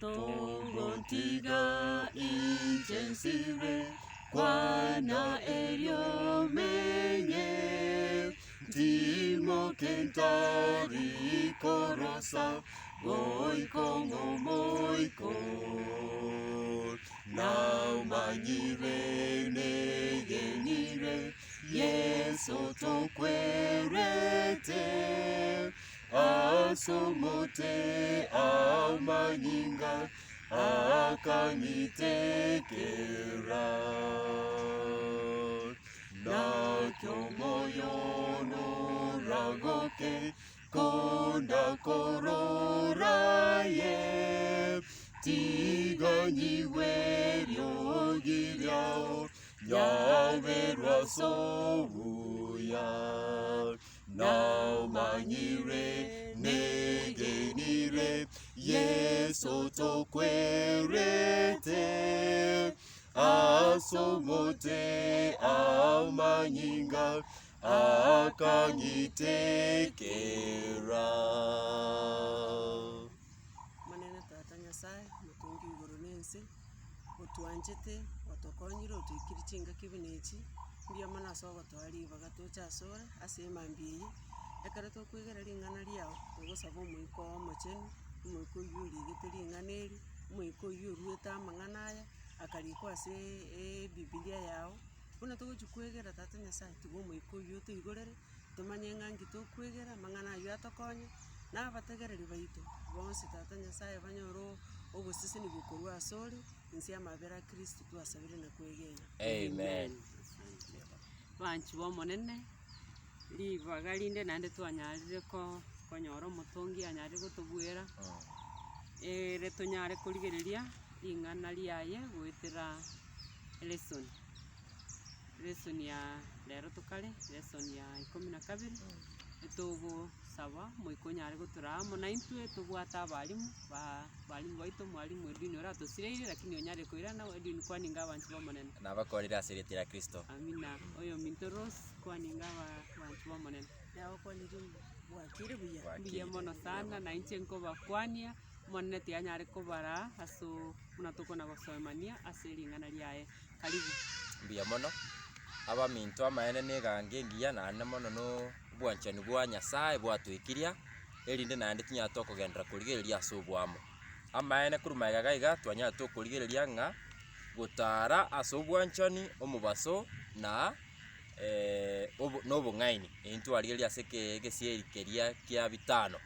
Togontiga intensire Kwana elio menye Timo kentari korosa Moiko moiko Now manyire negenire Yeso tokwerete Asomote amanyinga Akanitekera Nakyo moyono ragoke Konda kororaye Tiganyiwe ryogiriao Nyawerwa sobuya Now manyire negenire Yeso tokwerete Asomote amanyinga Akanyitekera. Manene tata Nyasaye mutungi iguru nensi utwanjete watokonyire utwikirichinga kibinechi mbia mana sogo twali bagatocha sore asema mbiyi ekara tokwigera lingana lyao tugosaba omwiko omochenu omwiko yuri giteri nganeri omwiko yurueta amang'ana aya akaliko ase Biblia yao buna togochikwegera tata Nyasaye tigo omwiko yote igorere tumanye ng'angi tokwegera amang'ana ayo atokonye n'abategereri baito bonse tata Nyasaye banyoro obosisini bukorwa asore insi amabera Kristo twasabire na kwegenya. Amen. Banchi bomonene libaga linde nande twanyarire ko konyoro mutongi anyari gotobwera retonyare kurigereria ing'ana liaye gwetera lesson ya lero tukale lesson ya 12 etogo saba moikonyare gotura mona intwe tobwata abalimu baito mwalimu edini ora tosireire lakini onyare koirana edini kwani ngabanchi bomonene Nabakorera asiriti ya Kristo. amina oyo mintoros kwani ngabanchi bomonene Yao kwa niri bwakire buya. mbiye mono sana na inche nkobakwania monene tianyare kobara aso muna tokona gosomania ase ling'ana liaye karibu Mbia mono abaminto amaene negange ngiya nane mono no bwanchani bwa Nyasaye bwatwikiria erinde nande tinya tokogendera kurigereria ase obwamo amaene kurumaiga gaiga twanya tokurigereria ng'a gotara ase obwanchani omubaso na nobong'aini into arigeria ase egesieri keria kia bitano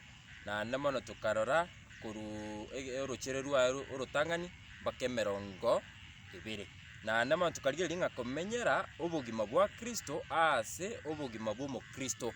nane mono tukarora koru orochere rwaero orotang'ani mpaka 20 nane mono tukarigereria ng'a komenyera obogima bwa Kristo ase obogima bw'omokristo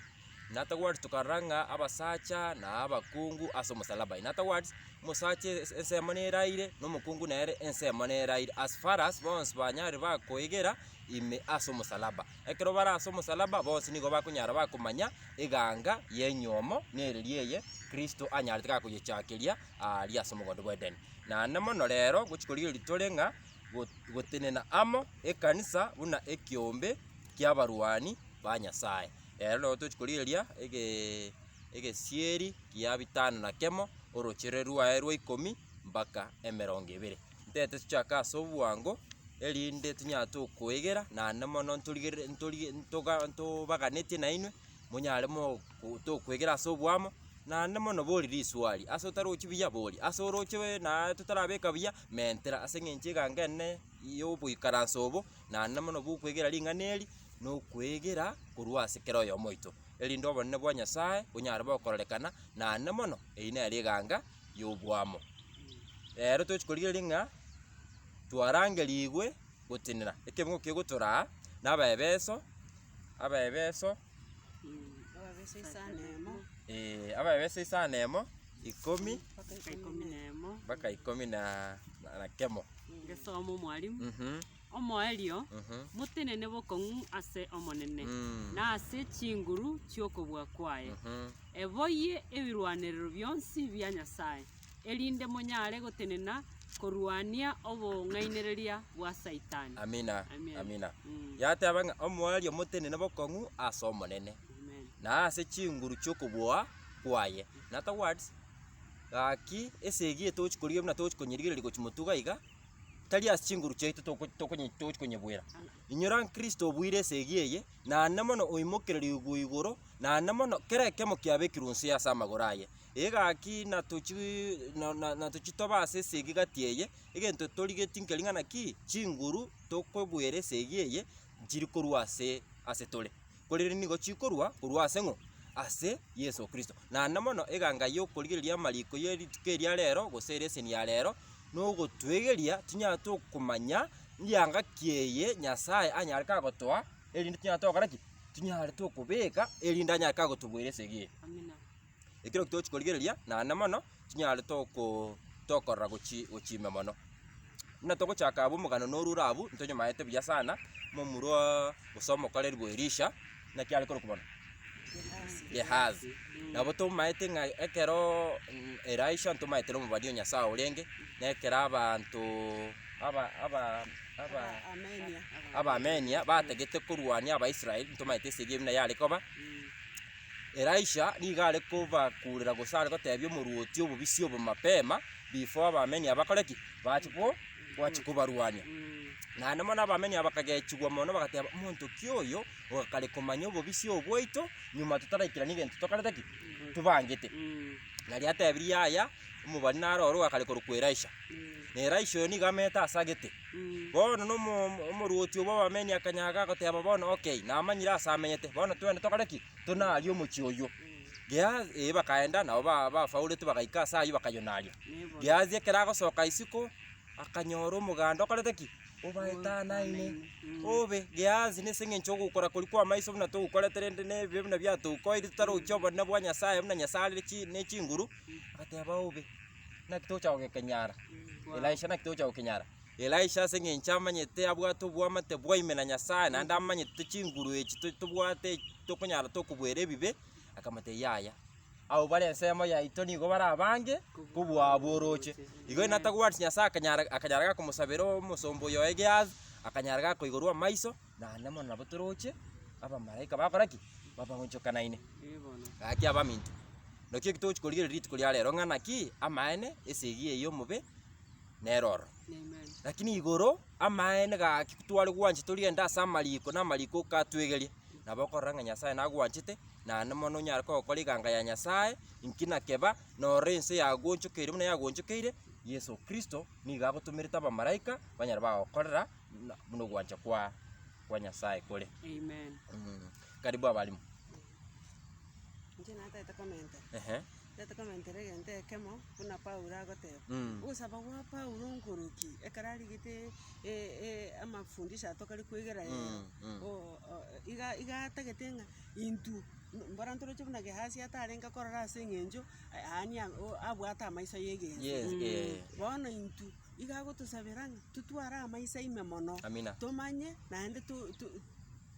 natagwari tukaranga abasacha na abakungu ase omosalaba natagwari mosacha ensemo neraire n'omokungu nere ensemo neraire as far as bonse banyare bakoigera ime ase omosalaba ekero bara ase omosalaba bonse nigo bakonyara bakomanya eganga yenyomo nererieye Kristo anyarete gakoyechakeria ari ase omogondo bwa Eden nane mono rero gochikorigeria tore ng'a gotenena amo ekanisa buna ekiombe kia barwani ba Nyasaye ero tochikorigeria egesieri kia bitano na kemo orochere rwae rwa 10 mpaka 20 ntete tuchaka ase obwango erinde tunya tokwegera nane mono ntorigere ntobaganete nainwe monyare mo tokwegera ase obwamo nane mono bori riswali ase otarochi biya bori ase oroche na tutarabeka biya mentera ase ng'enche gangene yo buikaransa obo nane mono bukwegera ling'aneri no kwegera kurwa ase kero yo moito erinde obonene bwa Nyasaye onyare bokororekana nane mono eina eri ganga yobwamo ero tochikorigeria ng'a twarangerigwe gotenera ekemo kegotora nabaebeso Ababese isane emo 10 mpaka 10 na kemo ngesomo mwalimu omoerio mutenene bokong'u ase omonene na ase chinguru chiokobwa kwaye eboye ebirwaniriro bionsi bia Nyasaye erinde monyare gotenena korwania obong'ainereria bwa Saitani. Amina. Amina. Yate abanga omoerio mutenene bokong'u ase omonene na ase chinguru chiokobwa kwaye nata words gaki esegi etochikorigia buna tochikonyerigereria gochimotuga iga tari ase chinguru chiaitu tochikonyebwera inyora Kristo obwire esegi eye naende mono oimokereri igoro naende mono kera ekemo kiabekirwe nse ase amagoro aye egaki natochitoba ase esegi gati eye egento torigeti nkeri ng'ana ki chinguru tokobwera esegi eye chiri korwa ase tore korere nigo chikorwa korwa ase ng'o ase Yesu Kristo naende mono eganga yokorigereria amariko ya erituko eria rero gose ereseni ya rero nogotwegeria tinyara tokomanya nyanga kieye Nyasaye anyare kagotoa erinde tinyara tokora ki tinyare tokobeka erinde anyare kagotobwera esegi Amina. ekero tochikorigereria naende mono tinyare tokorora gochime mono buna togochaka abo omogano norure abu ntonyomaete buya sana momurwa gosoma okorerwa Elisha naki are korokwa mono Gehazi nabo tomaete ng'a ekero Elisha ntomaetera omobari o Nyasaye orenge nekero abanto Abamenia bategete korwania Abaisiraeli ntomaete esegi buna yare koba Elisha niga are kobakurera gose are gotebia omoruoti obobisi obo mapema before Abamenia bakoreki gwachikobarwania naende mono Abamenia bakagechigwa mono bagateba omonto ki oyo ogakare komanya obobisi obwaito nyuma totaraikirania egento tokorete ki tubangete nari atebirie aya omobari naroro ogakare korokwa Elisha na Elisha oyo niga amete ase agete bono na omoruoti obo Abamenia akanyaga agoteba bono okay namanyire ase amenyete bono twende tokore ki tonaria omochie oyo Gehazi bakaenda nabo bafaurete bagaika ase aywo bakayonaria Gehazi ekero agosoka isiko akanyora omoganda okorete ki obaetanaine obe Gehazi nase eng'encho ogokora kori kwa amaiso buna togokoretere nebe buna biatoukoire tutarochia obonene bwa Nyasaye buna Nyasaye arire na echinguru agateba obe naki tocha gogekenyara Elisha naki tocha gokenyara Elisha ase eng'encho amanyete abwate obwamate bwaime na Nyasaye naende amanyete chinguru echi tobwate tokonyara tokobwera ebibe akamate yaya abo bare ensemo yaito nigo bare abange kobwaboroche igo natagwati Nyasaye akanyara gakomosabera omosombo oyo Gehazi akanyara gakoigorwa amaiso naende mono nabo toroche abamalaika bakora ki babangonchokanaine gaki abaminto naki ekitochikorigereria rituko ria rero ng'ana ki amaene esegi eyo omobe neroro lakini igoro amaene gaki tware gwanche toriende ase amariko na amariko okatwegeria nabo okorora ng'a Nyasaye nagwanchete naende mono onyare kogokora eganga ya Nyasaye inki nakeba nora ense yagonchokeire buna yagonchokeire Yesu Kristo niga agotomerete abamalaika banyara bagokorera buna ogwancha kwa Nyasaye kore. Amen. Karibu abalimu. Inche nataete komente tete komentere egento ekemo buna Paulo agoteba ogosaba gwa Paulo nkoroki ekero arigete amafundisho atokari koigera iga atagete ng'a intu mbora ntoroche buna Gehazi atarenga korora ase eng'encho ani abwate amaiso ya egense bono intu iga agotosabera ng'a tutware amaiso ime mono tomanye naende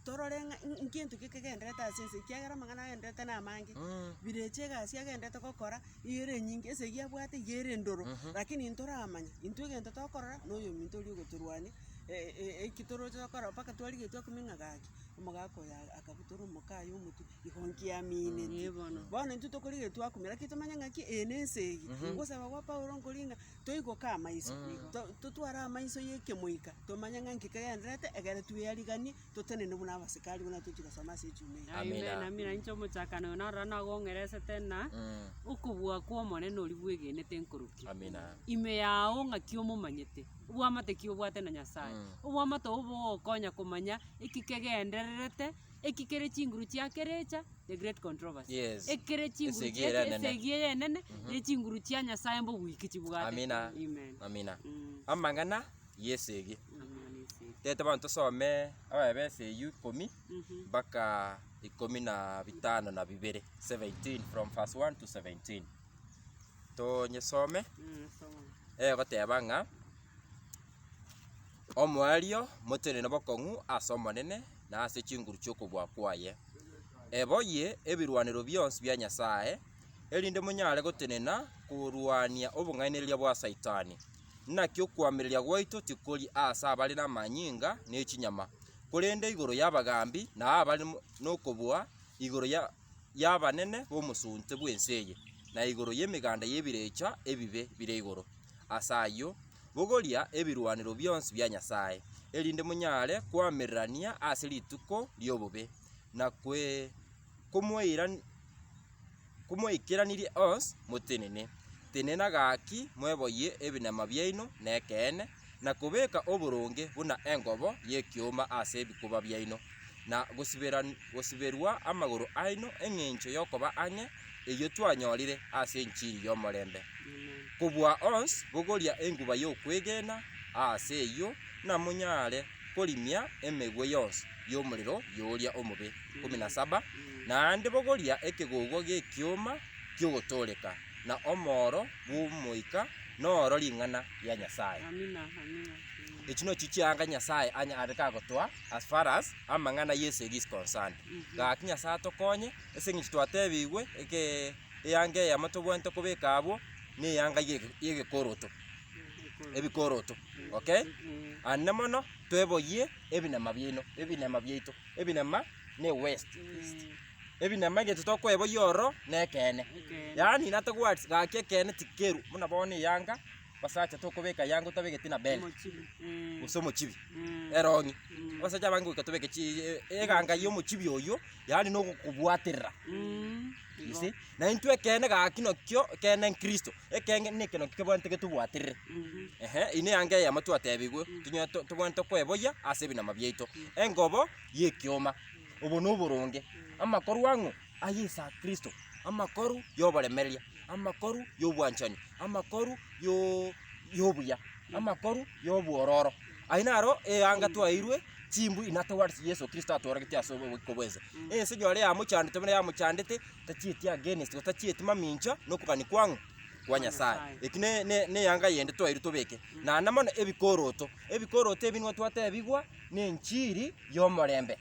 torore nkintu kikegenderete ase ense kiagera amang'ana agenderete na amange bireche egasi agenderete gokora ere enyinge esegi abwate ere endoro lakini ntoramanya intu egento tokorora noyo minto ori ogotorwania ekitoroche gokora mpaka twarigetwe kuming'a gaki omogaka oyo akabutora omokayo omotu igonki amineti bono intu tokorigetwe akumira kitomanya ng'aki ene ensegi ngosaba gwa Paulo nkoringa toigoka amaiso totware amaiso y'ekemoika tomanya ng'a nki kegenderete egere tweyariganie totenene buna abasikari buna tochigosoma ase echumi. Amina inche omochakano oyo narora nagong'eresete na okobua kwa omonene ori bwegenete nkoroki ime yao ng'aki omomanyete obwamate ki obwate na Nyasaye obwamate obogokonya komanya eki kegendererete eki kere chinguru chiakerecha the great controversy ekere chinguru esegi enene ne chinguru chia Nyasaye mbo bwiki chibwate. Amina amang'ana yesegi tete bantu some abebese 10 mpaka 15 na 2 17 from verse 1 to 17 to nyesome goteba ng'a omwario motenene bokong'u ase omonene na ase chinguru chiokobua kwaye eboye ebirwaniro bionsi bia Nyasaye erinde monyare gotenena kurwania obong'ainereria bwa Saitani naki okwamireria gwaito tikori ase abari na amanyinga na echinyama korende igoro y'abagambi na abari nokobua igoro y'abanene b'omosunte bw'ense eye na iguru y'emiganda y'ebirecha ebibe bire iguru asayo bogoria ebirwaniro byonsi bya Nyasaye erinde munyare kwamirania ase rituko lyobobe na kumweikiranirie os mutinene tenena gaki mweboye ebinema byaino nekene na kubeka oburonge buna engobo yekioma ase ebikuba byaino na gusiberwa amaguru aino eng'encho yokoba anye eyo twanyorire ase enchiri y'omorembe kubwa ons bogoria enguba y'okwegena ase eyo na munyare korimia emegwe yonsi y'omuriro yoria omobe 17 na ande bogoria ekegogo g'ekioma ky'ogotoleka na omoro bw'omoika noro ring'ana ya Nyasaye. Amina. Ekino chichianga Nyasaye anya areka gotwa as far as amang'ana Yesu is concerned. Gaki Nyasaye tokonye ase ng'inchi twatebigwe eke eyange ya matobwente kubeka abo ni yanga yegekoroto ebikoroto okay annemono tweboye ebinema byino ebinema byaito ebinema ne west ebinema getu tokwebo yoro nekene yani natagwats gake kene tikeru muna bone yanga basacha tokobeka yanga utabegeti na bel usomo chibi erongi basacha bangu ikatobeke chi eganga yo muchibi oyo yani no kubwatirira isi na intwe kene gakino kyo kene Kristo ekenge nikino kibonte ketubwatirire ine yange ya matu atebigwe tunyo tubonte kweboya ase binama byaito engobo yekioma ubu nuburonge amakoru wangu ayisa Kristo amakoru yoboremeria amakoru yobwanchani amakoru yobuya amakoru yobwororo ainaro anga twairwe chimbu inatowards Yesu Kristo atoragiti asobo kobweze senyore ya muchandite mune ya muchandite tachieti against tachieti mamincha nokugani kwangu kwa Nyasaye ekine ne yanga yende twairu tobeke na namono ebikoroto ebinwa twatebigwa ne enchiri y'omorembe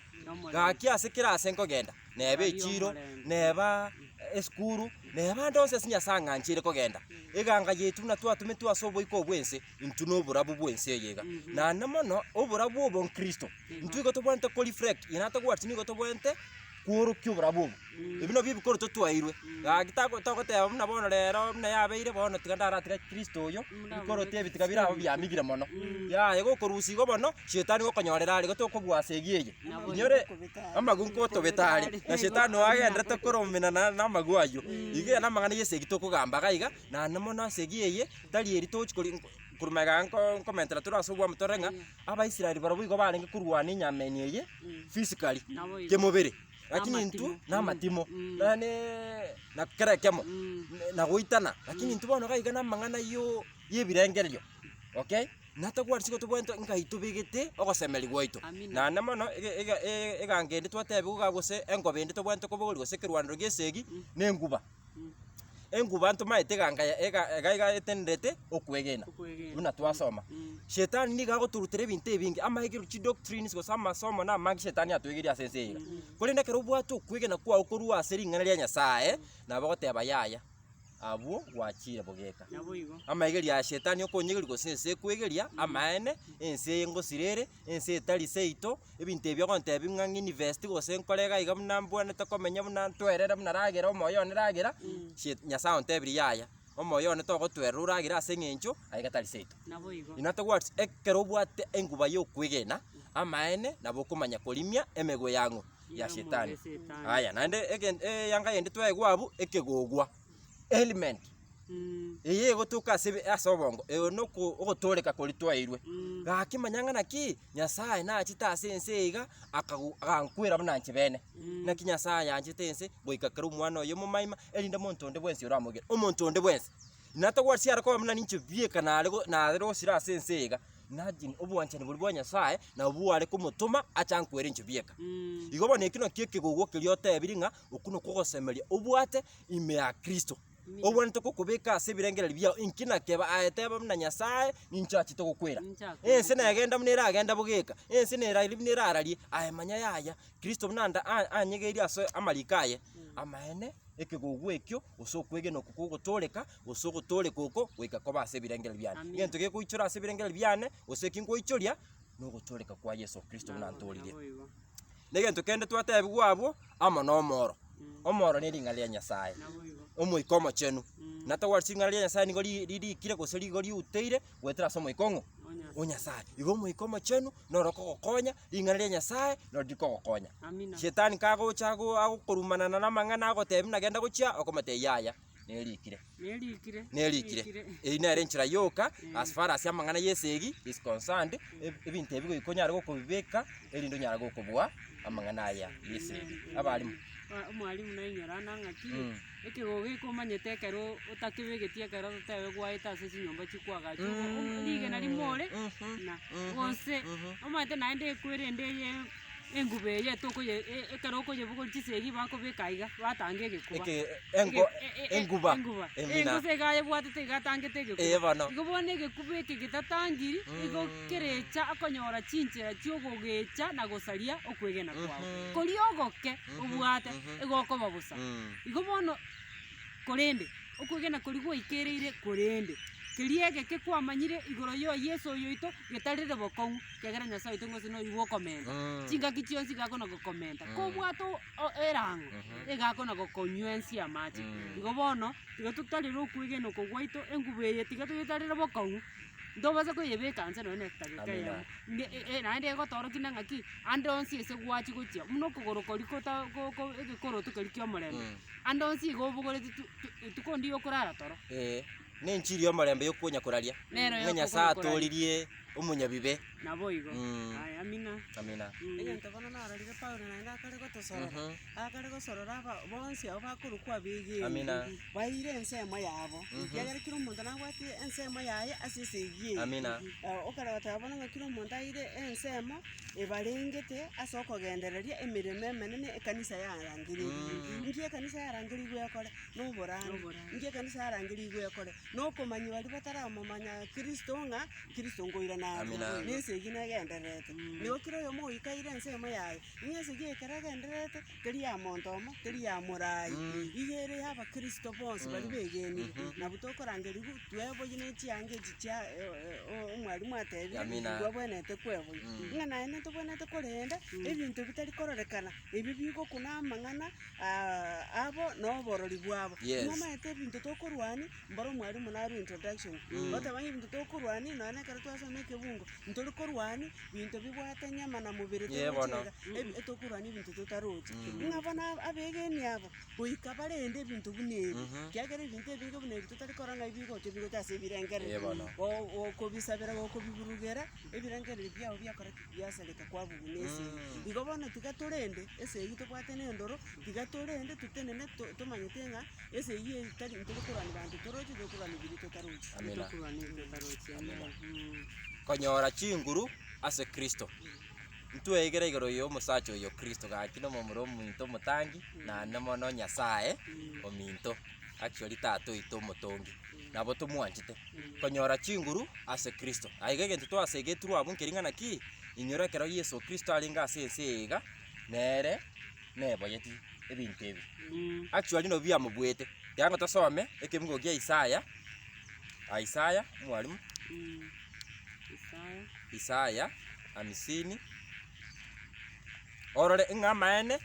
gaki asekira asenkogenda nebe ichiro neba eskuru neba ndose Nyasaye ng'anchire kogenda eganga yetu na twatume twasobo iko bwense into no burabu bwense yega na namono oburabu obo Kristo ntwigo tobwente ko reflect inata gwatini go tobwente kuru kyuburabu ibino bibikoro twairwe gagitako tokoteba muna bono rero muna yabeire bono tigandara atira Kristo yo bikoro tebitiga birabo byamigire mono ya yego korusigo bono shetani gokonyorera ari gotokobwase giye inyore amagunko tobetari na shetani wagendera tokoromena na magwayo ige na mangana Yesu gitokogamba gaiga na namono segiye tali eri tochikori kurumeganko komentera turasobwa mutorenga abaisiraeli barabuigo barenge kurwana inyameni eye physically kemobere lakini ntu na matimo na kerekemo na goitana lakini ntu bono gaiga na mang'ana yo yebirengeryo okay natagwarsiko tobwento ngaito bigete ogosemeri gwaito na namono egangende twatebe gagose engobende tobwento kobogori gose kirwaniro gesegi nenguba enguba ntumaite ganga egaiga etendete okwegena una twasoma shetani ni gago turutire ebintu ebingi amahigiru chi doctrines gosama somo na magi shetani atwegeria asenseiga kuri ndekero bwatu kwegena kwa ukoru aseringa ria Nyasaye na bagoteba yaya abo gwachire bogeka amahigeri ya shetani okonyegeri gosense kwegeria amaene ense ngosirere ense etari seito ebintu ebyo gontebe ng'angi invest gose nkorega iga mnambwane tokomenya mnantwerera mnaragera omoyo niragera Nyasaye ontebiri yaya omoyo netogotwerera uragera ase ng'encho aiga tari seito inatogwats ekero bwate enguba yokwegena amaene nabo okomanya korimia emegwe yango ya shetani aya nande yanga yende twegwabu ekegogwa element eye gotuka asobongo noko ogotoleka kori twairwe gakimanyang'ana ki Nyasaye na achita asense iga agankwira bunanche bene na Nyasaye anchite ense boika kero mwana oyo mumaima erinde monto onde bwense uramugera omonto onde bwense natagwatsi arako muna ninche bieka na rero sira asense iga najin obwanchani buri bwa Nyasaye na buware kumutuma achankwere incho bieka igobo nekino kiekegogo kiriotebiringa okuno kogosemeria obwate ime ya Kristo obwante kokubeka ase birengera bya inkina keba aeteba muna Nyasaye ninchachi togokwera ense negenda munera agenda bugeka ense nera libinera arari ayemanya yaya Kristo munanda anyegeria aso amarikaye amaene ekegogo ekyo osokwegena okugotoleka osogotoleka oko weka koba ase birengera byane ngento gekoichora ase birengera byane osekingo ichoria nogotoleka kwa Yesu Kristo munantolire negento kende twatebigwa abo ama no omoro ni ringa ria Nyasaye omoiko omochenu na towards ing'ana ria nyasaye nigo ririkire gose rigo riuteire gwetera ase omoiko ng'o o nyasaye igo omoiko omochenu noro kogokonya ring'ana ria nyasaye noro rikogokonya shetani kagocha agokorumana na amang'ana agotebi nagenda gochia okomotebia yaya nerikire nere enchera yoka as far as amang'ana yesegi is concerned ebinto ebi goikonyara gokobibeka erinde onyara gokobua amang'ana aya yesegi abalimu omwalimu nainyora nang'aki ekegogo ekomanyete ekero otakebegetie ekero totebe gwaeta ase chinyomba chikwagachi rigena rimore na gose omanyete naende ekwerende engube eye tokoye ekero okoyebogori chisegi bakobeka iga batanga egekuba enguba engose iga ebwatete igatangete egekuba igo bono egekuba eke getatangiri igo kerecha akonyora chinchera chiogogecha na gosaria okwegena kwago koria ogoke obwate egokoba bosa igo bono korende okwegena kori gwaikereire korende keria egeke kwamanyire igoro yo Yesu oyoito getarire bokong'u kegera nyasaye oito ngose no igo okomenta chingaki chionsi gakona gokomenta kobwato erango egakona gokonywensia amache igo bono tiga totarire okwegena okogwaito engubu eye tiga togetarire bokong'u ntobaza koyebeka nse none ekitageka yamo naende egotoroki nang'aki ande onsi ase gwachi gochia muno okogoro kori egekoroto keri kia omorembe ande onsi igo obogoreti tukondi okorara toro nenchiri omorembe yokonya koraria ng'enyasaye atoririe omonyabibe nabo igo amina egento bono narorire Paulo naende akare gotosorora akare gosorora bonsi abo bakorokwa begere baire ensemo yabo kiagera kira omonto nabwatie ensemo yaye ase esegi okaragoteba bono ng'a kira omonto aire ensemo ebarengete ase okogendereria emeremo emenene ekanisa yarangeririe nki ekanisa yarangeriwe ekore noborande nki ekanisa yarangeriwe ekore nokomanyi bari bataramomanya Kristo ng'a Kristo ngoira nabi nesegi negenderete nigo kira oyo moikaire ensemo yaye ng'esegi ekere egenderete teri ya montomo teri ya morai igere yaba Kristo bonsi bari begenire nabo tokorangeriwa tweboyi nechianga echi chia omwalimu atebire twabwenete kweboyi ng'a naende tobwenete korenda ebinto bitari kororekana ebi bigokuna amang'ana abo noborori bwabo ng'amaete ebinto tokorwani mbaro omwalimu naru introduction otebanya ebinto tokorwani nonye ekero twasoma ekebungo ntori korwani binto bibwate nyama na mubiri tokorwani ebinto totarochi ng'a bono abegeni abo goika barende ebinto buna ebi kiagera ebinto ebigo buna ebi totari korora bigocha bigocha ase ebirengereri okobisabera gokobiburugera ebirengereri biao biakoreki biasereka kwabuguna esegi igo bono tiga torende esegi tobwate nendoro tiga torende tutenene tomanyete ng'a esegi etari ntorikorwani banto torochi tokorwani biri totarochi konyora chinguru ase Kristo ntweigere igoro yo omosacha oyo Kristo gaki nomomura ominto omotangi naende mono nyasaye ominto actually tato oito omotongi nabo tomwanchete konyora chinguru ase Kristo aiga egento twasegetirwe abwo nkering'ana ki inyora ekero Yesu Kristo aringa ase ense iga nere neboyeti ebinto ebi actually no biamobwete yango tosome ekebungo kia Isaya mwalimu Isaya 50 orore ng'amaene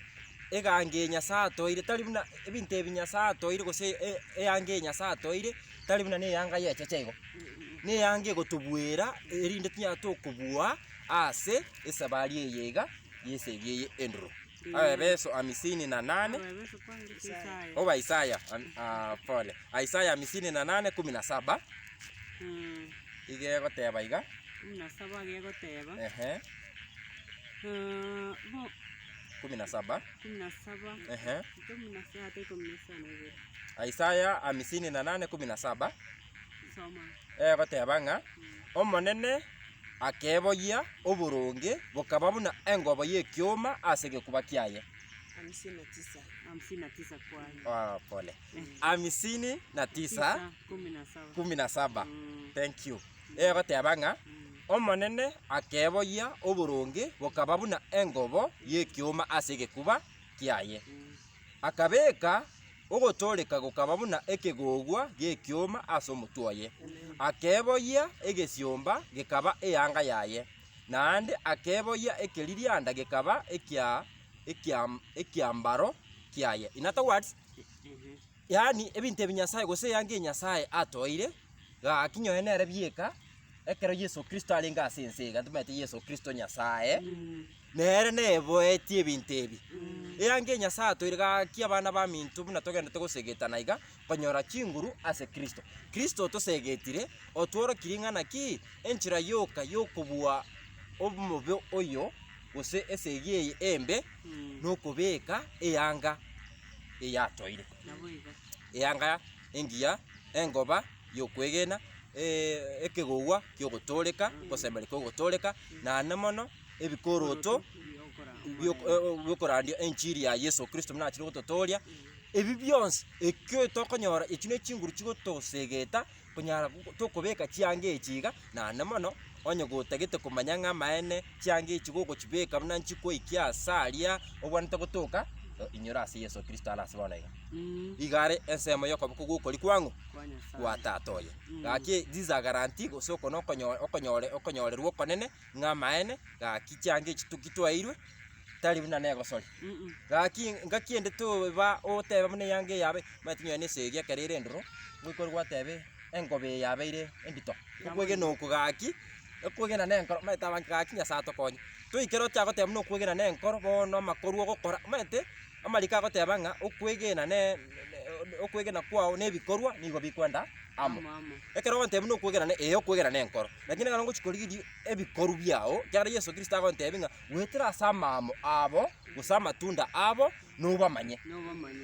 egange nyasaye atoire tari buna ebinto ebi nyasaye atoire gose eyange nyasaye atoire tari buna neyanga yechechego neyange gotubwera erinde tinya tokobua ase esabari eyega yesegi eye enduro abebeso 58 oba Isaya pole Isaya 58:17 igegoteba iga 17 gegoteba 17 Isaya 58:17 egoteba ng'a omonene akeboyia oboronge bokaba buna engobo yekioma ase gekuba kiaye 59 kwaye pole 59:17 thank you egoteba ng'a omonene akeboyia oboronge bokaba buna engobo yekioma ase gekuba kiaye akabeka ogotoreka gokaba buna ekegogwa gekioma ase omotwe oye akeboyia egesiomba gekaba eyanga yaye naende akeboyia ekeririanda gekaba ekiambaro kiaye in other words yani ebintu ebinyasaye gose yange nyasaye atoire gakinyoe nere bieka ekero Yesu Kristo alinga ase ense tumete Yesu Kristo nyasaye nere neboetie ebintu ebi yange nyasaye atoire gakia abana ba mintu buna togenda togosegetana iga konyora chinguru ase Kristo Kristo tosegetire otworo kiringana ki enchira yoka yokobua obumobe oyo gose esegeye embe nokobeka eyanga eyatoire eyanga engia engoba yokwegena ekegogwa kyogotoleka gosembere kogotoleka na namono ebikoroto byokorandia enchiri ya Yesu Kristo muna chiri gototoria ebi byonse ekyo tokonyora ekino chinguru chigotosegeta konyara tokobeka chiange echiga na namono onye gotagete kumanya nga maene chiange echigogo chibeka muna nchiko ikiasalia obwanete gotoka inyora ase Yesu Kristo ala asibona iga igare ensemo yoko bukugukori kwangu kwa tatoye gaki ziza garanti gosoko no okonyorerwo konene nga maene gaki chiange chitukitwairwe tari bina nego sori gaki ngakiende to ba oteba mune yange yabe matinyo ne segia karere ndro gwikorwa tebe engobe yabeire endito kwege no kugaki ekwegena nenkoro meta abanka kinya sato konye tuikero chago tebe no kwegena nenkoro bono makoru ogokora mete amalika goteba nga okwegena okwegena kwao nebikorwa nigo bikwenda amo ekero gontebe no kwegena okwegena nenkoro lakini kana ngochikorigiri ebikoru byao kyara Yesu Kristo agontebe nga wetera samamo abo gusama tunda abo nobamanye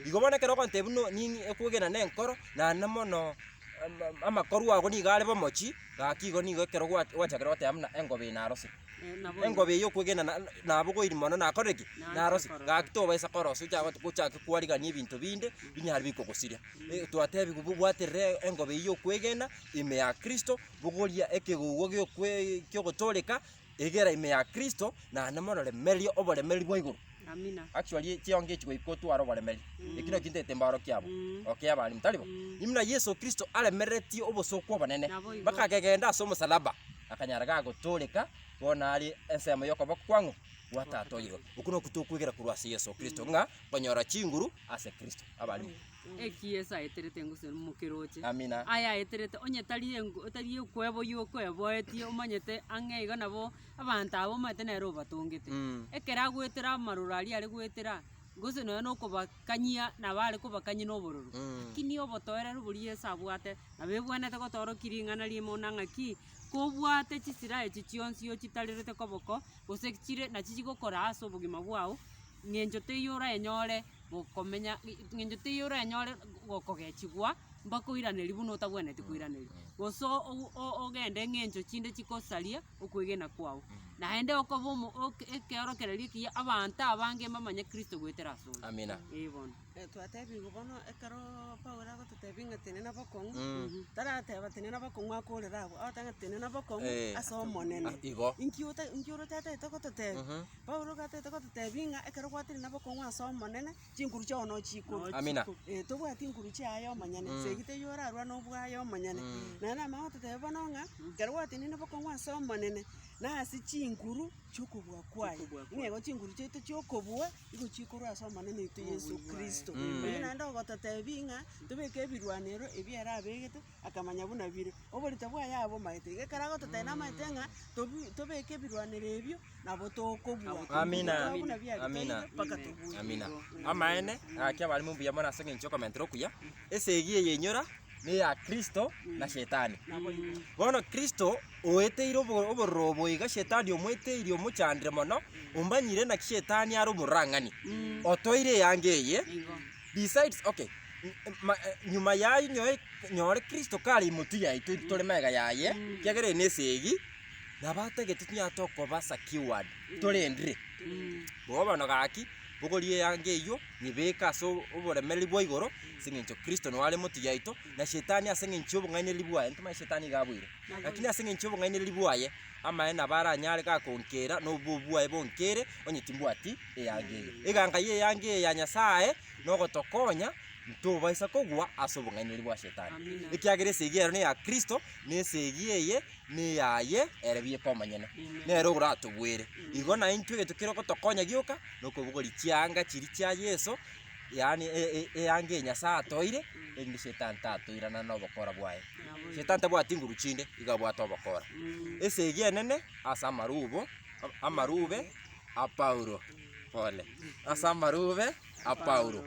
igo bonekero gontebe no ningi okwegena nenkoro na namono amakoru ago ni gale bomochi gakigo nigo ekero gwachakera goteba muna engobe inarosi engobe yo kwegena nabo goiri mono nakoreki narosi gakitoba isa korosi chago tukuchaka kwarigania ebintu binde binyari bikogosiria twatebi bubwaterere engobe yo kwegena ime ya Kristo bugoria ekegugo gyogotoleka egera ime ya Kristo na namonore merio oboremeri bwaiguru amina actually chionge echigo ikotwara oboremeri ekino kintete mbaro kyabo okay abali mutalibo nimna Yesu Kristo alemereti obosoko obonene bakagegenda ase omosalaba akanyara gagotoleka bona ali ensemo yoko bakwangu watatoiro ukuno kutokwegera kurwase Yesu Kristo nga banyora chinguru ase Kristo abali ekiesa eterete nguse mukiroche amina aya eterete onye tari kwebo yokweboetie omanyete ang'eiga nabo abantu abo mate nero batongete ekera gwetera marurari ari gwetera nguse no kobakanyia nabare kobakanyia nobororo kini obotoerero buri Yesu abwate nabebwanete gotoro kiringana limo nang'aki kobwate chisira echi chionsi yo chitarerete koboko gose chire na chichigokora ase obogima bwao ng'encho teyora enyore bokomenya ng'encho teyora enyore gokogechigwa mbakoiraneri buno otabweneti koiraneri goso ogende ng'encho chinde chikosaria okwegena kwao naende okobomo ekeorokereria kiya abantu abange bamanye Kristo gwetera asore amina ebona twatebigo bono ekero Paulo agototebi ng'a tenena bokong'u tarateba tenena bokong'u akorera abo agotanga tenena bokong'u ase omonene igo inkioro tataete gototebi Paulo gataete gototebi ng'a ekero gwatire na bokong'u ase omonene chinguru chiao no chikoro amina tobwati inguru chiaye omonyene segite yorarwa nobwaye omonyene nana ama gototebe bono ng'a ekero gwatire na bokong'u ase omonene nase chinguru chokobua kwaye ng'ego chinguru chiaito chiokobua igo chikorwa ase omonene oito Yesu Kristo oyo naende ogototebi ng'a tobeke ebirwanero ebiara abegete akamanya buna bire oborite bwaye abo maete iga ekero agototebe namaete ng'a tobeke ebirwanero ebio nabo tokobua amina amina amaene akia bali mumbuya mona ase ng'encho komentera okuya esegi eyenyora ni ya Kristo na shetani bono Kristo oeteire obororo boiga shetani omweteire omochandire mono ombanyire na shetani ari omorang'ani otoire yange eye besides okay nyuma yayo nyore Kristo kari mutu yaito tore mega yaye kiagere nesegi nabatagete tunyatokoba keyword torendre bobono gaki bogorie yange iyo nibeka so oboremeri bwa igoro sing'encho Kristo no wale mutu yaito na shetani aseng'encho obong'aine libwaye ntuma shetani gabwire lakini aseng'encho obong'aine libwaye amaena baranyare gakonkera no bubwaye bonkere onyetimbwati eyange eganga ye yange ya Nyasaye no gotokonya ntobaisa kogwa ase obong'aine bwa shetani ekiagere segero ne ya Kristo ne segieye ne yaye erebie komanyene nero guratubwire igo na intwe getukiro gotokonya gioka no kobugori chianga chiri chia Yesu yani eyange nyasaye atoire enge shetani tatoirana n'obokora bwaye Nabo shetani tabwati nguru chinde igabwata obokora esegi enene ase amarube a Paulo pole ase amarube a Paulo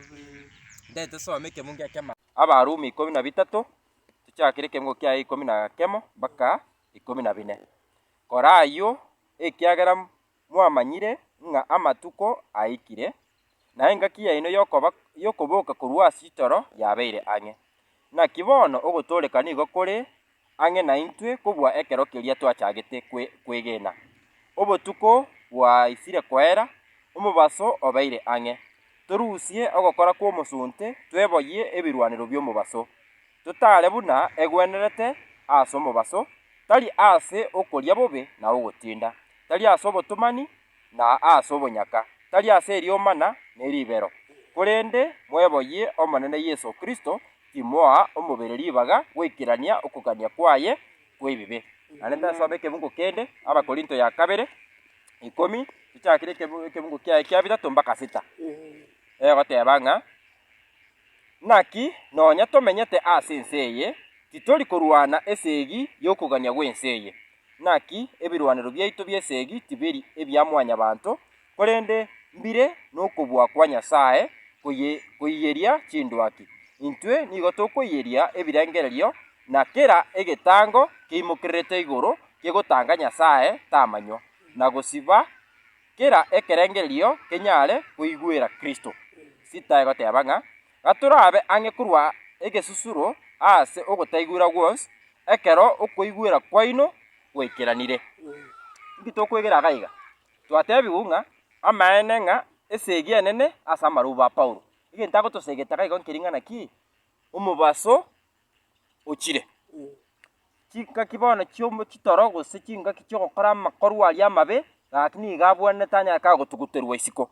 ndete some ekemo ngekema Abarumi 13 tuchakire ekemo kia 11 mpaka 14 korayo ekiagera mwamanyire ng'a amatuko aikire na engaki yaino yokoboka korwa ase itoro yabeire ang'e naki bono ogotoorekana igo kore ang'e na intwe kobua ekero keria twachagete kwegena obotuko bwaisire koera omobaso obeire ang'e torusie ogokora kwa omosunte tweboyie ebirwanero by'omobaso totare buna egwenerete ase omobaso tari ase okoria bobe na ogotinda tari ase obotomani na ase obonyaka tari ase eriomana na eribero korende mweboyie omonene Yesu Kristo timoa omobere ribaga goikerania okogania kwaye kw'ebibe ane tasome ekebungo kende Abakorinto ya 2:10 tuchakire ekebungo kiaye kia 3 mpaka 6 egoteba ng'a naki nonya tomenyete ase ense eye titori korwana esegi yokogania gwense eye naki ebirwanero biaito bia esegi tiberi ebia mwanya banto korende mbire nokobua kwa Nyasaye koiyeria chindwaki intwe nigo tokoiyeria ebirengererio na kera egetango keimokererete igoro kegotanga Nyasaye tamanyo na gosiba kera ekerengererio kenyare koigwera Kristo sita egoteba ng'a gaturabe ang'e korwa egesusuro ase ogotaigwera gwonsi ekero okoigwera kwaino gwaikeranire mbi tokwegera gaiga twatebiwu ng'a amaene ng'a esegi enene ase amaruba a Paulo egento agotosegete gaigo nkering'ana ki omobaso ochire chingaki bono chitoro gose chingaki chiogokora amakorwa aria amabe gaki iga abwanete anyara kagotuguterwa isiko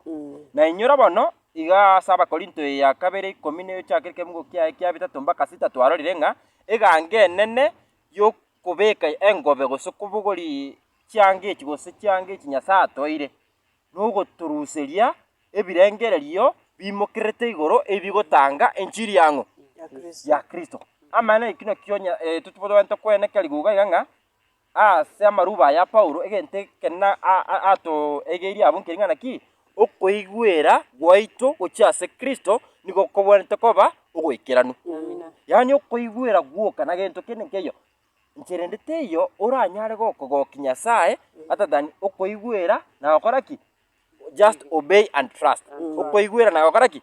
na inyora bono iga ase Abakorinto ya 2:10 ochakire ekebungo kiaye kia 3 mpaka 6 twarorire ng'a egange enene yokobeka engobe gose kobogori chiange echi gose chiange echi Nyasaye atoire nogoturuseria ebirengererio bimokerete igoro ebigotanga enchiri yang'o ya Kristo amana ekino kionya tutubodwente kweneka liguga iga ng'a ase amaruba ya Paulo egente kena ato egeri abo nkering'ana ki okoigwera gwaito gochia ase Kristo nigo kobwanete koba ogoikeranu yani okoigwera gwoka na gento kene nkeyo ncherendete iyo oranyare gokogokia Nyasaye atadhani okoigwera na gokora ki just obey and trust okoigwera na gokora ki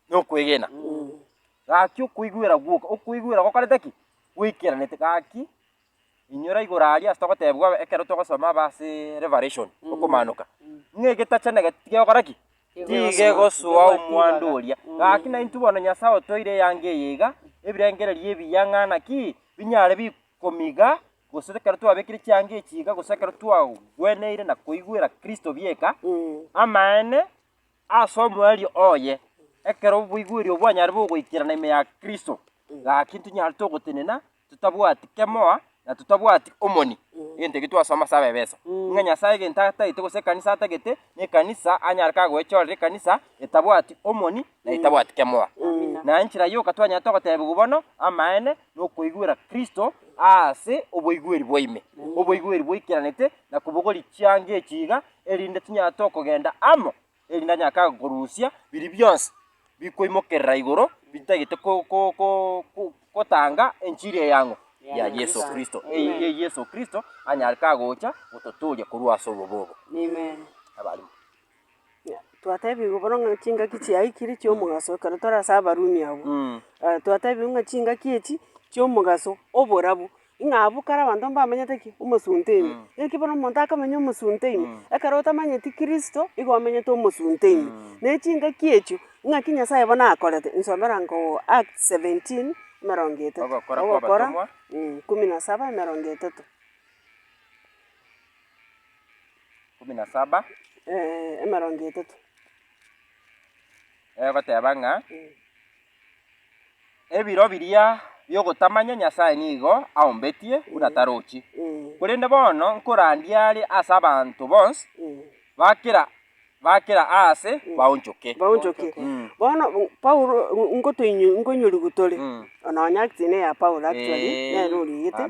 nokwegena gaki okoigwera gwoka okoigwera gokorete ki gwikiranete gaki inyora igora aria stogotebwa ekero togosoma base Revelation okomanuka ng'egetachane getigekora ki tigegoswa omwandu oria gaki na intu bono Nyasaye otoire yange eyeiga ebirengererio ebiyang'ana ki binyare bikomiga gose ekero twabekire chiange echiga gose ekero twagweneire na koigwera Kristo bieka amaene ase omwerio oye ekero boigwerio bwanyare bogoikirana ime ya Kristo gaki ntunyare togotenena tutabwati kemoa na tutabwati omoni egento gitwasoma sabe beso ng'a Nyasaye egento ataite gose ekanisa atagete na ekanisa anyare kagoechorera ekanisa etabwati omoni na etabwati kemoa na enchera yoka twanyare togotebiwa bono amaene nokoigwera Kristo ase oboigweri bwaime oboigweri bwaikiranete na kobogori chiange echiga erinde tunyare tokogenda amo erinde nyaka korusia biri bionsi bikoimokerera igoro bitagete kotanga enchiri eyang'o ya Yesu Kristo Yesu Kristo anyare kagocha gototoria korwa ase obobogo abalimu twatebiwe bono ng'a chingaki chiaikire chiomogaso ekero tore ase Abarumi abo twatebiwe ng'a chingaki echi chiomogaso oborabu ng'a abwo kare abanto mbamenyete ki omosunte ime eki bono omonto akamenya omosunte ime ekero otamanyeti Kristo igo omenyete omosunte ime na echingaki echio ng'aki Nyasaye bono akorete nsomera ngo Acts 17 30 ogokora 17:30 17 30 egoteba ng'a ebiro biria biogotamanya Nyasaye nigo aombetie buna tarochi korende bono nkorandia are ase abanto bonsi bakera bakira ase baunchoke baunchoke bono Paulo ngonyori gutore ona nyaktine ya Paulo actually ne ruri yite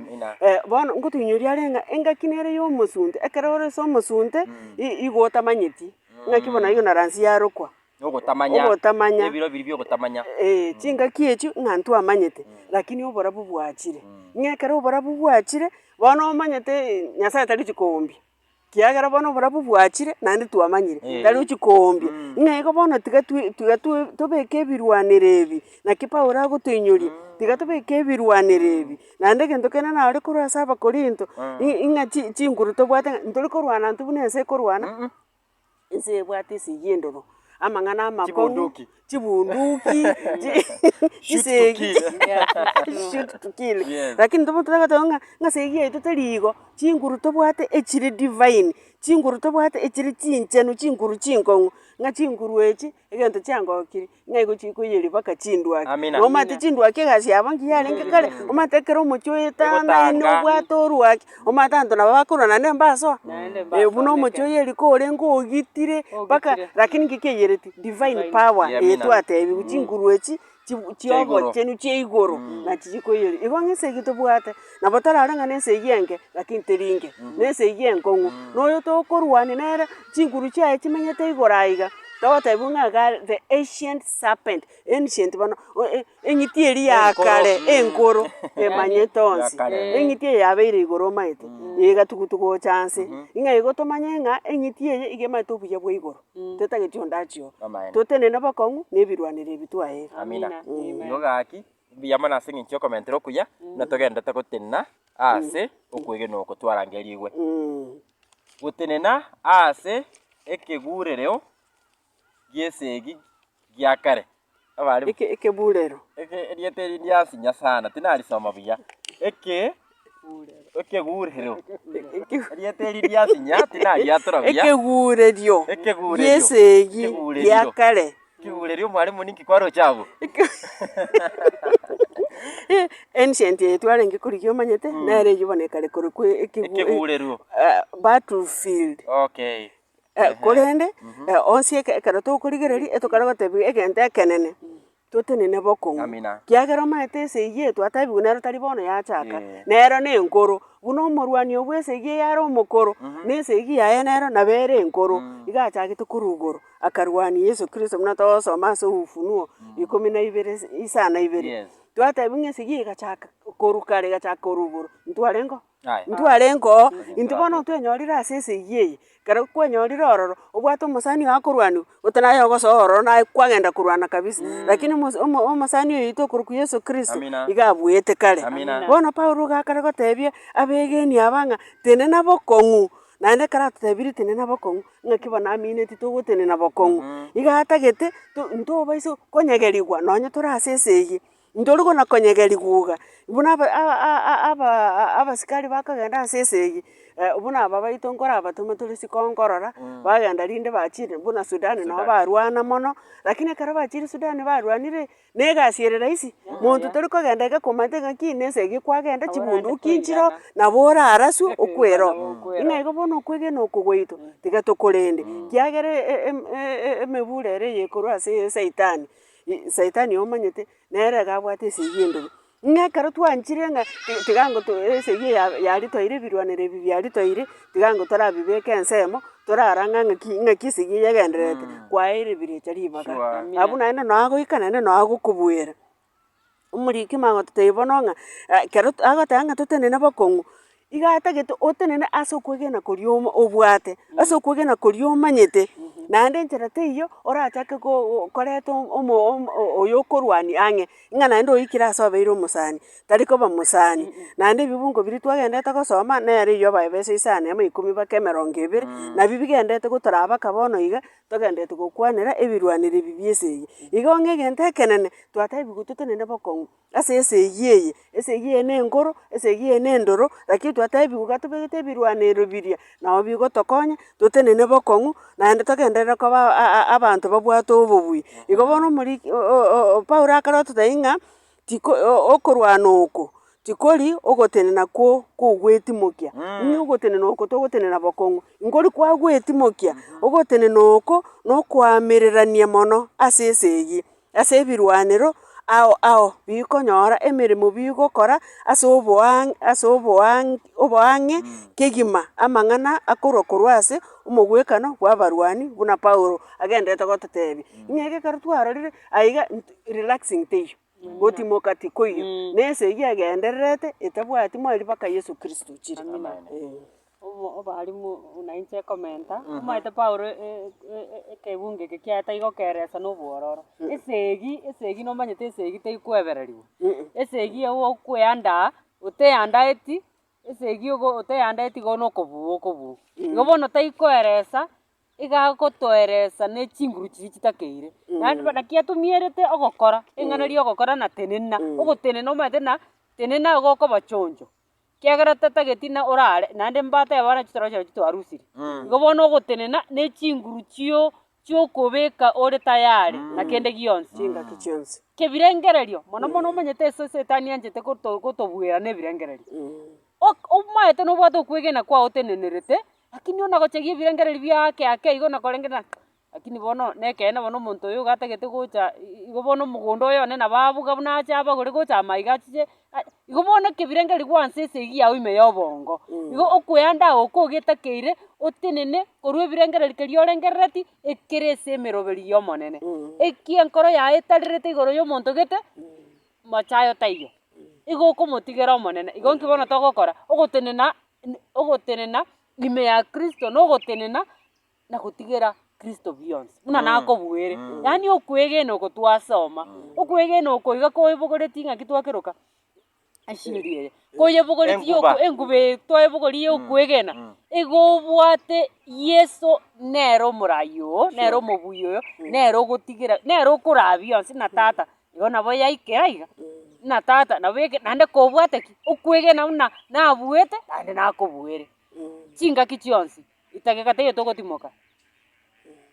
bono ngotunyori arenga engakinere yo musunte ekerore so musunte igota manyeti ngakibona yo naransi yarokwa ogotamanya ebiro biri byogotamanya chinga kiechu ngantu amanyete lakini obora bubwachire ngekere obora bubwachire bono omanyete Nyasaye tari chikombi kiagera bono obora bubwachire nandi twamanyire tari chikombi ngeko bono tiga tobeke ebirwanire ebi naki Paulo agotuinyoria tiga tobeke ebirwanire ebi nande gento kena naore korwasa Abakorinto inga chinguru tobwate ntori korwana ntubune ense korwana ense ebwate esiyendoro amang'ana amakong'u chibunduki chisegi shoot to kill lakini tobo tutagatonga ngasegi yetu terigo chinguru tobwate echiri divine chinguru tobwate echiri chinchenu chinguru chinkong'u nga chinguru echi egento chiangokiri ngaigo chikoyeri baka chindwaki omate chindwaki gasi abangi yarenge kare omate kero mochoeta na ino bwatorwaki omate anto na bakorana nembaso buno mochoyeri kore ngogitire baka lakini ngikeyereti divine power etu atebi chinguru echi chiobo chenu cheigoro na chichikoyeri igo ngesegi tobwate na botararanga nesegenge lakini teringe nesegengong'u noyo tokorwani nere chinguru chiaye chimenyete igoraiga tawatebunga the ancient serpent ancient bano engitieri yakare enkoro emanyetonsi engitieri yabeire igoro maite yega tukutuko chance inga igo tomanyenga engitieri igemaite obuya bwa igoro tetageti ondachio totenene bakong'u nebirwanire bitwae amina yogaki biyamana singi nchio komentero kuya natogendete gotenena ase okwegena okotwara ngerigwe gotenena ase ekegurereo giesegi giakare abari ekeburero eriete ryasinya sana tinarisoma buya ekegurero eriete ryasinya tinariatora buya ekegurerio giesegi giakare kigurerio mwalimu ninki kwaro chabo ancient etware ngikuriyo manyete nere yibonekare kuri kwe ekegurero battlefield okay korende onsie ekero tokorigereri etokarogotebi egente ekenene totenene bokong'u kiagera maete esegi etu atabigu nero tari bono yachaka nero nenkoro buna omorwani obwo esegi yare omokoro na esegi yaye nero nabere enkoro igachagete korugoro akarwani Yesu Kristo muna togosoma ase Ufunuo 12:2 twatebi ng'a esegi igachaka korukare igachaka korugoro ntwarengo intu bono twenyorire ase esegi eye kero kwenyorire ororo obwate omosani akorwani otanaye ogosoa ororo naye kwagenda kurwana kabisa lakini omosani oyo itokoruku Yesu Kristo igabwete kare bono Paulo gakare gotebia abegeni abang'a tenena bokong'u nande karatotebiri tenena bokong'u ng'aki bono amineti togotenena bokong'u igatagete ntobaiso konyegerigwa nonye tore ase esegi ntori gona konyegeriguga buna abasikari bakagenda ase esegi buna aba baito nkora abatume turi sikonkorora bagenda rinde bachire buna Sudani nabo barwana mono lakini kare bachire Sudani barwanire negasiere raisi muntu turi kogenda igakomate ngaki nesegi kwagenda chibunduki nchiro nabora arasu okwero ingaigo bono kwegena okugweito tiga tokorende kiagere emeburere yekorwa ase Saitani omanyete nere gabwate eseyendo ng'ekero twanchire ng'a tigango esegi yari toire birwanire bibyari toire tigango torabibeka ensemo toraranga ng'aki esegi yagenderete kwaere birecha ribaga abu naende nagoika naende nagokobwera omoriki mango totebona ng'a kero agoteba ng'a totenene bokong'u igatagete otenene ase okwegena koria obwate ase okwegena koria omanyete naende enchera teiyo orachake koreta oyo okorwani ang'e ng'a naende oikire ase obeire omosani tari koba mosani naende ebibungo biri twagendete gosoma nere iyo babese isane 10 baka 20 nabi bigendete gotora baka bono iga togendete gokwanera ebirwanire bibia esegi igo ng'egente ekenene twatebigu totenene bokong'u ase esegi eye na enkoro esegi eye na endoro lakini twatebigu gatobegete ebirwaniro biria nabo bigotokonya totenene bokong'u naende togenderera koba abanto babwate obobui igo bono omoriki Paulo akare ototebia ng'a okorwana oko tikori ogotenena kwo kogwetimokia ng'i ogotenena oko togotenena bokong'u nkori kwagwetimokia ogotenena oko nokwamererania mono ase esegi ase ebirwanero ao bikonyora emeremo bigokora ase oboang'e kegima amang'ana akorwa korwa ase omogwekano bwa abarwani buna Paulo agenderete gototebia ng'eke ekero twarorire aiga relaxing teiyo gotimoka tikoiyo na esegi egendererete etabwati mwaeri mpaka Yesu Kristo chire. Obarimu nainche komenta omaete Paulo ekebunge eke kiaeta igokeresa na obwororo esegi nomanyete esegi teikwebereriwa esegi okweandaa oteandaeti esegi oteandaeti igo nokobua igo bono taikoeresa igagotoeresa na echinguru chiria chitakeire naki atumierete ogokora eng'ana ria ogokora na tenena ogotenena omaete na tenena igo okoba chonjo kiagera tatageti na orare naende mbateba bana chitoro chao chitwarusire igo bono ogotenena na echinguru chiokobeka ore tayari na kende gionsi chingaki chionsi kebirengererio mono mono omanyete ase setani anchete kotobwera na ebirengererio omaete nobwate okwegena kwao tenenerete lakini ona gochegia ebirengererio biake igo nakorengera lakini bono nekene bono omonto oyo gatagete gocha igo bono omogondo oyo one nababuga buna ache abagore gocha amaiga achiche igo bono kebirengererio gwansa esegi yao ime ya obongo igo okweanda oko ogetakeire otenene korwa ebirengererio keria orengerereti ekere ase emeroberi ya omonene ekia enkoro yaye etarirete igoro ya omonto gete machayo taiyo igo okomotigera omonene igo nki bono togokora ogotenena ime ya Kristo na ogotenena na gotigera Kristo bionsi buna nakobwere yaani okwegena oko twasoma okwegena oko iga koebogoreti ng'aki twakeroka ashiriere koyebogoreti oko engube twebogori okwegena igo obwate Yesu nero omorai oyo nero omobui oyo nero ogotigera nero okora bionsi na tata igo nabo yaikera iga na tata nabo naende kobwate ki okwegena buna nabwete naende nakobwere chingaki chionsi itageka taiyo togotimoka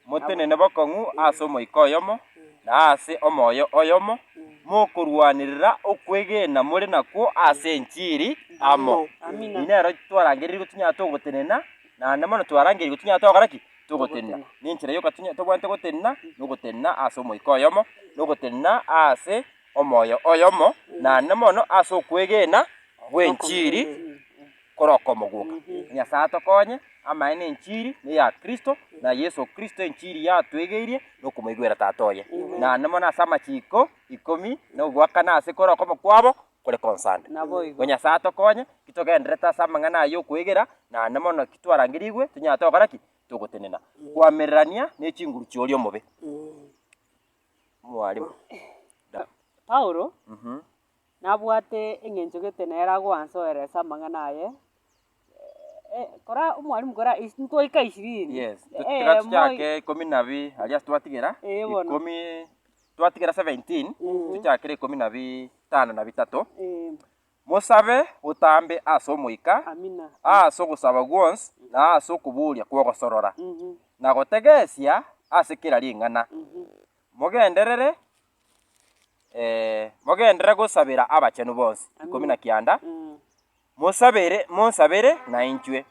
motenene bokong'u ase omoika oyomo na ase omoyo oyomo mokorwanirira okwegena more nakwo ase enchiri amo inero twarangeririe gotunya togotenena naende mono twarangeririe gotunya togora ki togotenena ninchera yoka tobwate gotenena nogotenena ase omoika oyomo nogotenena ase omoyo oyomo naende mono ase okwegena bwenchiri koroko omoguka nyasaye tokonye amaene enchiri ne ya Kristo na Yesu Kristo enchiri yatwegeirie nokomoigwera tata oye naende mono ase amachiko 10 nogwakana ase koroko omokwabo kore konsande go nyasaye tokonye kitogenderete ase amang'ana ayo okwegera naende mono kitwarangeriwe tunyara togora ki togotenena kwamererania na echinguru chiori omobe mwarimu Paulo nabwate eng'encho getenera gwansoeresa amang'ana aye kora omwarimu kora ntwaika 20 yes tigachi chake 12 alias twatigera 10 twatigera 17 tuchakire 15 na 3 mosabe botambe ase omoika amina ase ogosaba gwonsi na ase okoburia kwogosorora na gotegesia ase kera ring'ana mogenderere gosabera abachenu bonsi 19 monsabere na inchwe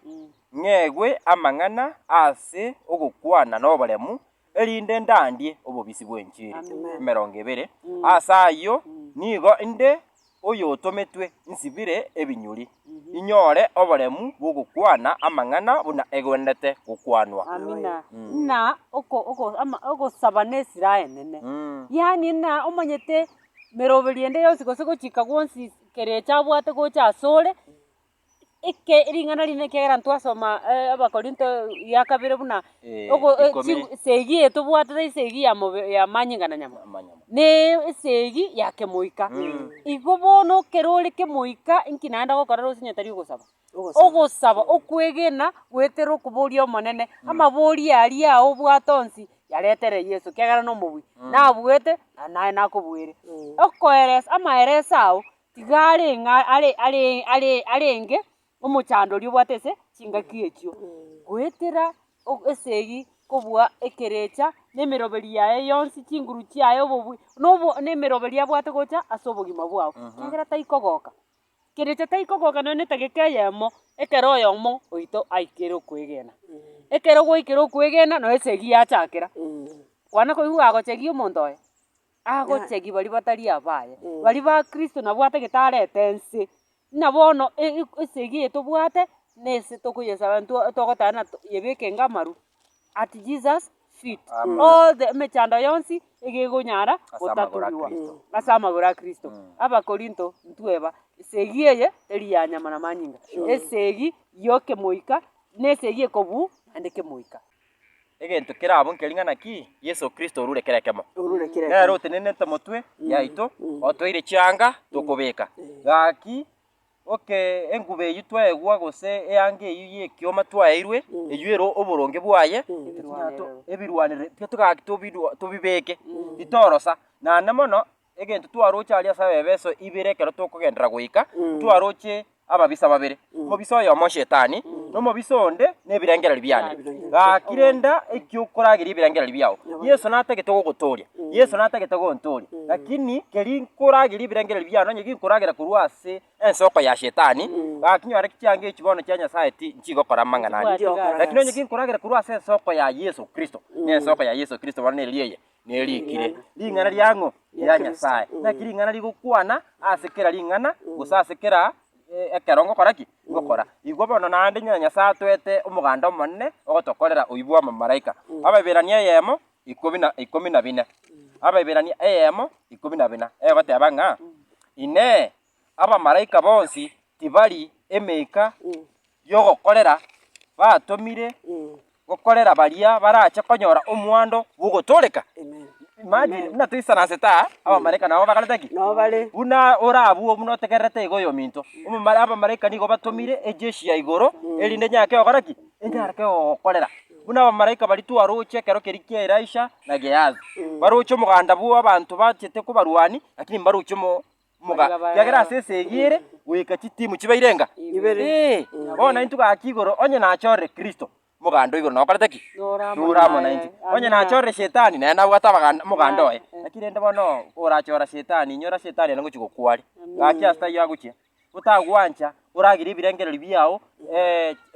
ng'egwe amang'ana ase ogokwana na oboremu erinde ndandie obobisi bwenchiri 20 ase ayo nigo inde oyo otometwe nsibire ebinyuri inyore oboremu bwogokwana amang'ana buna egwendete gokwanwa amina na ogosaba na esira enene yaani na omanyete meroberi ende yonsi gose gochika gwonsi kerecha abwate gocha asore eke ring'ana rine kegera ntwasoma abakorinto ya kabere buna segi etobwate segi ya manyingana nyama ne segi ya kemoika igo bono kerore kemoika inkinanda gokora rosinyetari ogosaba okwegena gwetera okuboria omonene amabori ari ao bwatonsi yaretere Yesu kegera no mobui nabwete naye nakobwere okoeresa amaeresa ao tigare ng'a arenge omochandori obwate ase chingaki echio gwetera esegi kobua ekerecha nemeroberi yaye yonsi chinguru chiaye obobui nobo nemeroberi abwate gocha ase obogima bwao kegera taikogoka kiricha taiko goka ne tagekeyemo ekero yomo oito aikero kwegena ekero goikero kwegena no esegi achakera kwana koigwa agochegi omonto oye agochegi bari batari abaye bari ba Kristo nabo atagetarete nsi nabono esegi etobwate nese tokuyesaba togotana yebeke ngamaru at Jesus feet all the mechando yonsi egegonyara gotaturiwa asamagora Kristo abakorinto ntweba esegi eye teri ya nyama na manyinga esegi yoke moika nesegi ekobu andeke moika egento kerabo nkeringana ki Yesu Kristo rure kerekemo nero tenenete motwe yaito otwire chianga tokobeka gaki oke engube yitwa egwa gose eyange yiye kioma twairwe eyuero oboronge bwaye ebirwanire tubibeke itorosa na namono egento twarocha ali asa bebeso ibire kero tokogendera goika twaroche ababisa babere mobiso yo mo shetani no mobiso onde nebirengera libyane gakirenda ekyukoragira ibirengera libyawo Yesu natagete gogotoria Yesu natagete gontoria lakini keri nkoragira ibirengera libyano nyigi nkoragira kurwase ensoko ya shetani gakinyora kicyange ekibono kya Nyasaye ti nchigokora manganani lakini nyigi nkoragira kurwase ensoko ya Yesu Kristo ne ensoko ya Yesu Kristo bane liye nelikire lingana lyango ya Nyasaye nakiri lingana ligukwana asekera lingana gusasekera ekerongo koraki gukora igwo bono nande Nyasaye twete omuganda omonne ogotokorera oibwa amamaraika ababerania yemo 14 ababerania yemo 14 egoteba ng'a ine abamaraika bonsi tibali emeika yogokorera batomire gokorera baria barache konyora omwando bugotoleka imagine na tuisana seta abamarika nabo bagaletaki no bale una orabu muno tegerete igo yominto abamarika nigo batomire ejeshi ya igoro erinde nyake ogaraki enjarake okorera una abamarika bari twaroche kero kerikia Elisha na Gehazi baroche muganda bwo abantu bachete ko barwani lakini baroche muga yagera sesegire wika chitimu chibairenga bona intuga akigoro onye na chore Kristo mugando igoro no karetaki duramo na inti onye na chore shetani na na bwata mugando oye lakini ende bono orachora shetani nyora shetani ngo chikokwari gaki asta yaguchia utagwancha uragira ibirengero libyao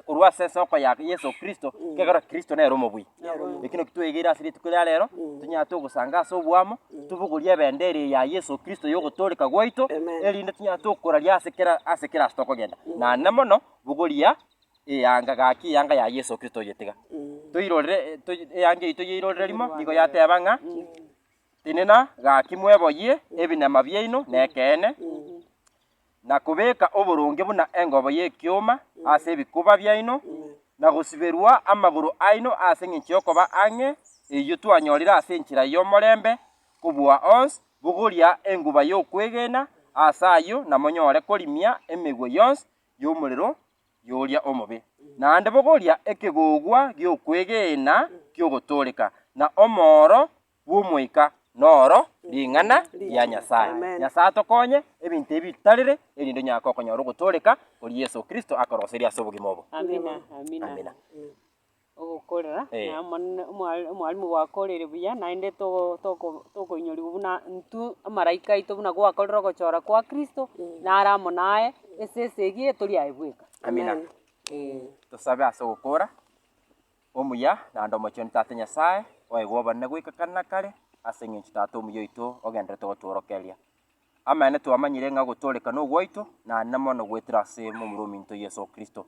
kurwa sesoko ya Yesu Kristo kegara Kristo na romo bwi ekino kitwegira asiri tukira lero tunyato gusanga so bwamo tubugurie bendere ya Yesu Kristo yogotoleka gwaito erinde tunyato kuraria asekera stoko genda na namono buguria yanga gaki yanga ya Yesu Kristo yetiga tuirorere yange ito yirorere limo nigo yatebanga tinena gaki mweboye ebinema byeino nekene na kubeka oburunge buna engobo yekioma ase bikuba byaino na gusiberwa amaguru aino ase nkinchoko ba ange iyo twanyorira ase nchira yomorembe kubwa ons buguria enguba yokwegena asayo na monyore kolimia emigwe yons yomuriro yoria omobe na ande buguria ekigugwa gyokwegena gyogotoleka na omoro bumwika noro lingana ya Nyasaye Nyasaye tokonye ebintu ebitarire erindo nyako konyoro gutoleka kuri Yesu Kristo akoroseria sobugimobo amina okorera na mwalimu wakorere buya naende toko inyori buna ntu amaraika ito buna gwakorera gochora kwa Kristo na aramo nae esesegi turi aibweka amina tusabe asogokora omuya na ndo mochoni tate Nyasaye oigwo bane gwikakana kare asenye chitato muyoito ogendere togotorokeria amene twamanyire nga gutoleka no gwaito na namono gwetira se mu muruminto Yesu Kristo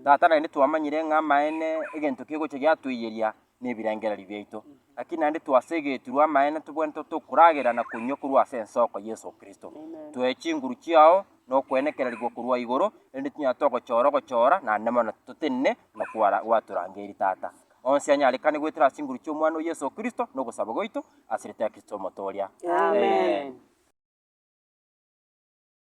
tata na ndi twamanyire nga maene egento kigoche gyatuiyeria ne birengera libyeito lakini ndi twasegetirwa maene tubwento tukuragira na kunyokurwa sensoko Yesu Kristo twechinguru chiao no kwenekera ligwo kurwa igoro ndi tinyatoko gochora na namono tutenne na kwara waturangeri tata onse anyarekane gwetira singuru cy'umwana Yesu Kristo no gusaba goito asirite Kristo motoria amen.